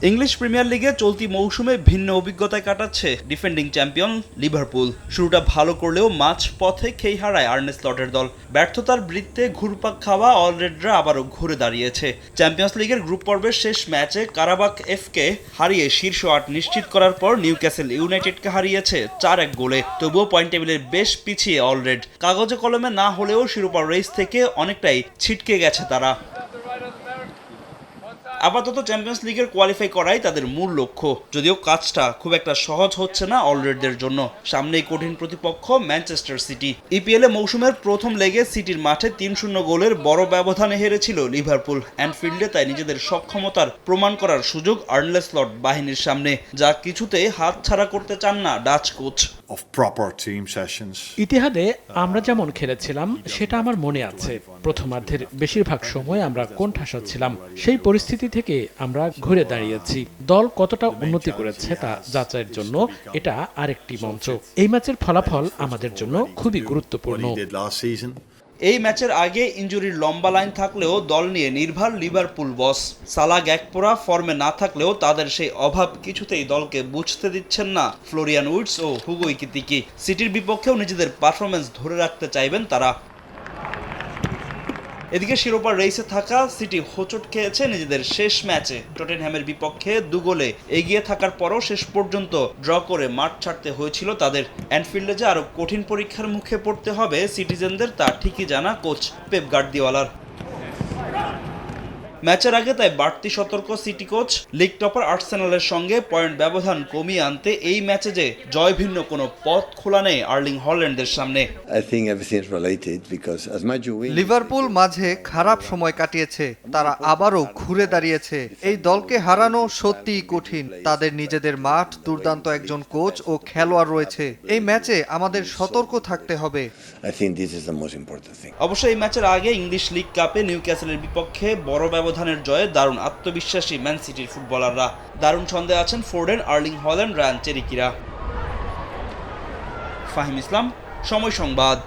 English premier লিগে চলতি মৌসুমে ভিন্ন অভিজ্ঞতায় কাটাচ্ছে ডিফেন্ডিং চ্যাম্পিয়ন লিভারপুল। শুরুটা ভালো করলেও মাঝ পথে খেই হারায় আর্নে স্লটের দল। ব্যর্থতার বৃত্তে ঘুরপাক খাওয়া অলরেডরা আবারও ঘুরে দাঁড়িয়েছে। চ্যাম্পিয়ন্স লিগের গ্রুপ পর্বের শেষ ম্যাচে কারাবাখ এফকে হারিয়ে শীর্ষ ৮ নিশ্চিত করার পর নিউক্যাসল ইউনাইটেডকে হারিয়েছে ৪-১ গোলে। তবুও পয়েন্ট টেবিলের বেশ পিছিয়ে অলরেড। কাগজে কলমে না হলেও শিরোপা রেস থেকে অনেকটাই ছিটকে গেছে তারা। আপাতত চ্যাম্পিয়ন্স লিগের কোয়ালিফাই করাই তাদের মূল লক্ষ্য, যদিও কাজটা খুব একটা সহজ হচ্ছে না অলরেডদের জন্য। সামনেই কঠিন প্রতিপক্ষ ম্যানচেস্টার সিটি। ইপিএলে মৌসুমের প্রথম লেগে সিটির মাঠে ৩-০ গোলের বড় ব্যবধানে হেরেছিল লিভারপুল। অ্যানফিল্ডে তাই নিজেদের সক্ষমতার প্রমাণ করার সুযোগ আর্নে স্লট বাহিনীর সামনে, যা কিছুতেই হাতছাড়া করতে চান না ডাচ কোচ। ইতিহাদে আমরা যেমন খেলেছিলাম সেটা আমার মনে আছে। প্রথমার্ধের বেশিরভাগ সময় আমরা কোণঠাসা ছিলাম। সেই পরিস্থিতি থেকে আমরা ঘুরে দাঁড়িয়েছি। দল কতটা উন্নতি করেছে তা যাচাইয়ের জন্য এটা আরেকটি মঞ্চ। এই ম্যাচের ফলাফল আমাদের জন্য খুবই গুরুত্বপূর্ণ। এই ম্যাচের আগে ইনজুরির লম্বা লাইন থাকলেও দল নিয়ে নির্ভর লিভারপুল বস। সালাহ গ্যাকপোরা ফর্মে না থাকলেও তাদের সেই অভাব কিছুতেই দলকে বুঝতে দিচ্ছেন না ফ্লোরিয়ান উডস ও হুগো ইকিতিকি। সিটির বিপক্ষেও নিজেদের পারফরম্যান্স ধরে রাখতে চাইবেন তারা। এদিকে শিরোপার রেসে থাকা সিটি হোঁচট খেয়েছে নিজেদের শেষ ম্যাচে। টটেনহ্যামের বিপক্ষে ২ গোলে এগিয়ে থাকার পরও শেষ পর্যন্ত ড্র করে মাঠ ছাড়তে হয়েছিল তাদের। অ্যানফিল্ডে যে আরও কঠিন পরীক্ষার মুখে পড়তে হবে সিটিজেনদের, তা ঠিকই জানা কোচ পেপ গার্দিওলার। ম্যাচের আগে তাই বাড়তি সতর্ক সিটি কোচ। লিগ টপার আর্সেনালের সঙ্গে পয়েন্ট ব্যবধান কমিয়ে আনতে এই ম্যাচে যে জয় ভিন্ন কোনো পথ খোলা নেই আর্লিং হল্যান্ডের সামনে। লিভারপুল মাঝে খারাপ সময় কাটিয়েছে, তারা আবারও ঘুরে দাঁড়িয়েছে। এই দলকে হারানো সত্যিই কঠিন। তাদের নিজেদের মাঠ, দুর্দান্ত একজন কোচ ও খেলোয়াড় রয়েছে। এই ম্যাচে আমাদের সতর্ক থাকতে হবে। অবশ্য এই ম্যাচের আগে ইংলিশ লিগ কাপে নিউক্যাসলের বিপক্ষে বড় ব্যবধানের জয়ে দারুণ আত্মবিশ্বাসী ম্যান সিটির ফুটবলাররা। দারুণ ছন্দে আছেন ফোর্ডেন, আর্লিং হল্যান্ড, রায়ান চেরিকিরা। ফাহিম ইসলাম, সময় সংবাদ।